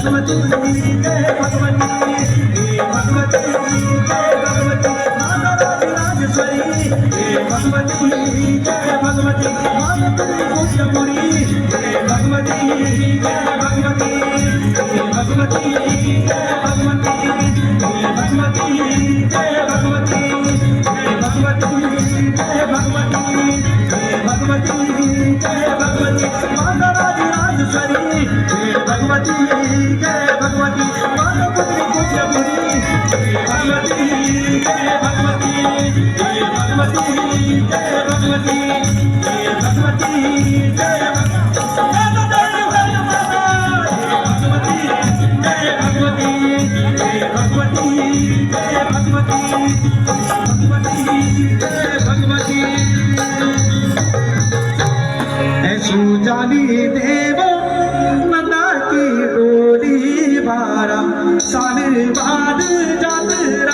Bhagwati Jai Bhagwati Bhagwati Jai Bhagwati Rajrajeshwari Bhagwati Jai Bhagwati पूज्यपुरी Bhagwati Jai Bhagwati Bhagwati Jai Bhagwati Bhagwati Jai Bhagwati Bhagwati Jai Bhagwati Bhagwati Jai Bhagwati Rajrajeshwari Bhagwati Jai Bhagwati पूज्यपुरी Bhagwati Jai Bhagwati Bhagwati Jai Bhagwati Bhagwati Jai सुजाली Dev